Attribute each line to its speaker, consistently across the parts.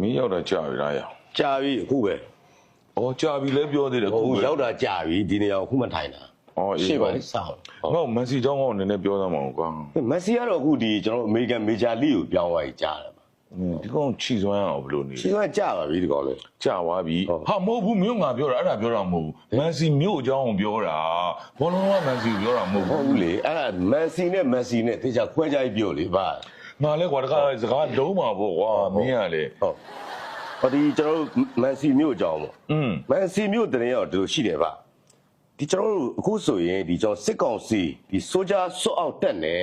Speaker 1: မင်းရောက်တာကြာပြီလားရ
Speaker 2: ။ကြာပြီအခုပဲ
Speaker 1: ။အော်ကြာပြီလဲပြောသေးတယ်
Speaker 2: အခုရောက်တာကြာပြီဒီနေရာကိုအခုမှထိုင်တာ
Speaker 1: ။အော်
Speaker 2: ရှေ့ပါလေစောင့်
Speaker 1: ။ဟောမက်ဆီကြောင်းကောနည်းနည်းပြောသမှာကွာ
Speaker 2: ။မက်ဆီကတော့အခုဒီကျွန်တော်အမေရိကန်မေဂျာလိကိုပြောင်းသွားပြီကြားတယ်
Speaker 1: ဒီကောင်ချီစွမ်းအောင်ဘလို့နေ
Speaker 2: ချီစွမ်းကြာပါပြီဒီကောင်လေ
Speaker 1: ကြာသွားပြီဟာမဟုတ်ဘူးမြို့ငါပြောတာအဲ့ဒါပြောတာမဟုတ်ဘူးမန်စီမြို့အကြောင်းပြောတာဘောလုံးကမန်စီပြောတာမဟုတ်
Speaker 2: ဘူးလေအဲ့ဒါမန်စီနဲ့တေချာခွဲခြားပြီးပြောလေပါ
Speaker 1: ငါလဲကွာတခါစကားလုံးမှာပေါ့ကွာမင်းကလေ
Speaker 2: ဟုတ်ဟောဒီကျွန်တော်တို့မန်စီမြို့အကြောင်းပေါ့မန်စီမြို့တရင်ရောဒီလိုရှိတယ်ဗျဒီကျွန်တော်တို့အခုဆိုရင်ဒီကျွန်တော်စစ်ကောင်စီဒီဆိုဂျာဆွတ်အောက်တက်နေ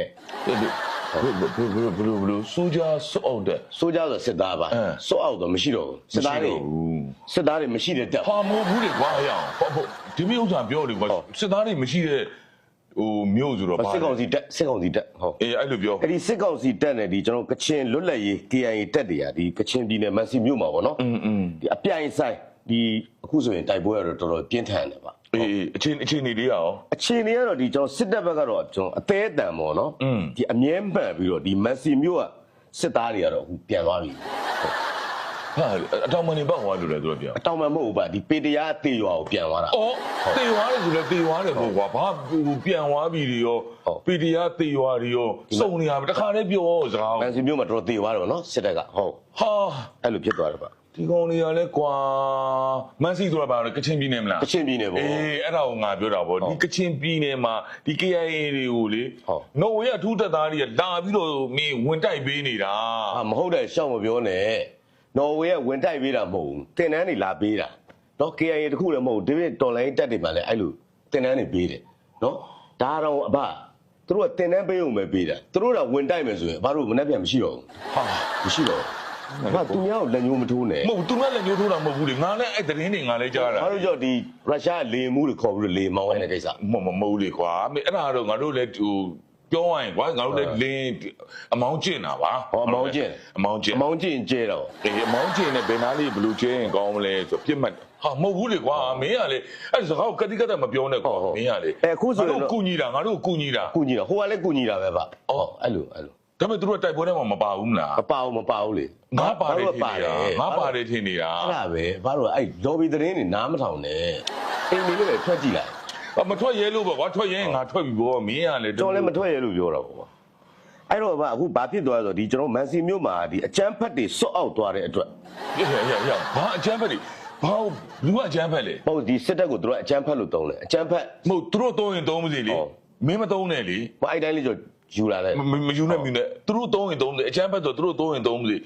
Speaker 1: ဘလို့ဆိုကြစောက်တဲ့
Speaker 2: ဆိုကြဆိုစစ်သားပါစောက်တော့မရှိတော့ဘူးစစ်သားတွေမရှိတဲ့တက်
Speaker 1: ဟာမဟုတ်ဘူးလေကွာရအောင်ဟုတ်ဒီမျိုးဥစ္စာပြောလေကွာစစ်သားတွေမရှိတဲ့ဟိုမျိုးဆိုတော့ပါ
Speaker 2: စစ်ကောင်စီတက်ဟုတ်
Speaker 1: အေးအဲ့လိုပြော
Speaker 2: အဲ့ဒီစစ်ကောင်စီတက်နေဒီကျွန်တော်ကချင်လွတ်လပ်ရေး KIA တက်တွေကဒီကချင်ပြည်နယ်မန်စီမြို့မှာပေါ့နော်ဒီအပြိုင်ဆိုင်ဒီအခုဆိုရင်တိုက်ပွဲရတော့တော်တော်ပြင်းထန်တယ်ပါ
Speaker 1: အေးအခြေအနေလေးရော
Speaker 2: အခြေအနေကတော့ဒီကျွန်တော်စစ်တပ်ဘက်ကတော့ကျွန်တော်အသေးအတန်ပေါ့နော်ဒီအမြဲမှန်ပြီးတော့ဒီမက်ဆီမျိုးကစစ်သားတွေကတော့အခုပြန်သွားပြီ
Speaker 1: ဟာအတောင်မနေပေါ့ဟောလို့လည်းသူတို့ပြော
Speaker 2: အတောင်မမဟုတ်ဘူးဗျဒီပေတရားတေရွာကိုပြန်သွားတာ
Speaker 1: အော်တေရွာတယ်ဆိုလည်းတေရွာတယ်ပေါ့ကွာဘာပြန်သွားပြီတွေရောပေတရားတေရွာတွေရောစုံနေရတခါတည်းပြောစကား
Speaker 2: မက်ဆီမျိုးမှာတော်တေရွာတယ်ပေါ့နော်စစ်တပ်ကဟုတ်
Speaker 1: ဟာ
Speaker 2: အဲ့လိုဖြစ်သွားတယ်ဗျ
Speaker 1: ဒီကောင်တွေကလည်းကွာမန်စီဆိုတာဘာလဲကချင်ပြည်နယ်မလား
Speaker 2: ကချင်ပြည်နယ်ပေါ့
Speaker 1: အေးအဲ့ဒါကိုငါပြောတာပေါ့ဒီကချင်ပြည်နယ်မှာဒီ KIA တွေကိုလေနော်ဝေးအထူးတပ်သားတွေကလာပြီးတော့မင်းဝင်တိုက်ပေးနေတာ
Speaker 2: မဟုတ်တယ်ရှောက်မပြောနဲ့နော်ဝေးကဝင်တိုက်ပေးတာမဟုတ်ဘူးတင်တန်းတွေလာပေးတာနော် KIA တခုလည်းမဟုတ်ဒီတော်လိုင်းတက်တွေမှလည်းအဲ့လိုတင်တန်းတွေပေးတယ်နော်ဒါတော့အဘသူတို့ကတင်တန်းပေးုံပဲပေးတာသူတို့ကဝင်တိုက်မယ်ဆိုရင်ဘာလို့မနှက်ပြန်မရှိတော့ဘူး
Speaker 1: ဟာ
Speaker 2: မရှိတော့ငါသူများကိုလက်ညှိုးမထိုးနဲ့
Speaker 1: မဟုတ်သူများလက်ညှိုးထိုးတာမဟုတ်ဘူးလေငါလည်းအဲ့သတင်းတွေငါလည်းကြားတာ
Speaker 2: ငါတို့ကြောင့်ဒီရုရှားလေမှုတွေခေါ်ပြီးလေမောင်းနေတဲ့ကိစ္စ
Speaker 1: မဟုတ်လေကွာအဲ့ဒါတော့ငါတို့လည်းဟိုပြောရရင်ကွာငါတို့လည်းလင်းအမောင်းကျင့်တာပါ
Speaker 2: ဟောအမောင်းကျင့်ကျဲတော့
Speaker 1: အေးအမောင်းကျင့်နဲ့ဘယ်နာလေးဘလူးကျင်းကောင်းမလဲဆိုပြစ်မှတ်ဟာမဟုတ်ဘူးလေကွာမင်းကလေအဲ့စကားကိုကတိကတ်မပြောနဲ့ကွာမင်းကလေ
Speaker 2: အခုဆိုတော့
Speaker 1: ကူညီတာငါတို့ကူညီတာ
Speaker 2: ဟိုကလည်းကူညီတာပဲဗျအော်အဲ့လို
Speaker 1: ဒါပေမဲ့သူတို့တိုက်ပွဲထဲမှာမပါဘူးမလား
Speaker 2: မပါဘူးလေ
Speaker 1: ငါပါတယ်ထင်နေတာငါပါတယ်ထင်နေတာ
Speaker 2: အဲ့ဒါပဲဘာလို့အဲ့ lobby သတင်းတွေနားမထောင်နဲ့အိမ်လေးလည်းပဲထွက်ကြည့်လိုက်
Speaker 1: မထွက်ရဲလို့ပေါ့ကွာထွက်ရဲငါထွက်ပြီပေါ့မင်းကလေ
Speaker 2: ကျွန်တော်လည်းမထွက်ရဲလို့ပြောတာပေါ့အဲ့တော့အခုဘာဖြစ်သွားလဲဆိုဒီကျွန်တော်မန်စီမြို့မှာဒီအချမ်းဖက်တွေစွတ်အောက်သွားတဲ့အတွက်
Speaker 1: ရဘာအချမ်းဖက်တွေဘာလူကအချမ်းဖက်လေ
Speaker 2: ဟုတ်ဒီစစ်တပ်ကိုတို့ကအချမ်းဖက်လို့တုံးတယ်အချမ်းဖက်
Speaker 1: မဟုတ်သူတို့တုံးရင်တုံးမစီလေမင်းမတုံးနဲ့လေ
Speaker 2: ဘာအဲ့တိုင်းလေးကြောယူလာတယ်
Speaker 1: မယူနဲ့မြူနဲ့သူတို့တုံးရင်တုံးတယ်အချမ်းဖက်ဆိုသူတို့တုံးရင်တုံးမစီ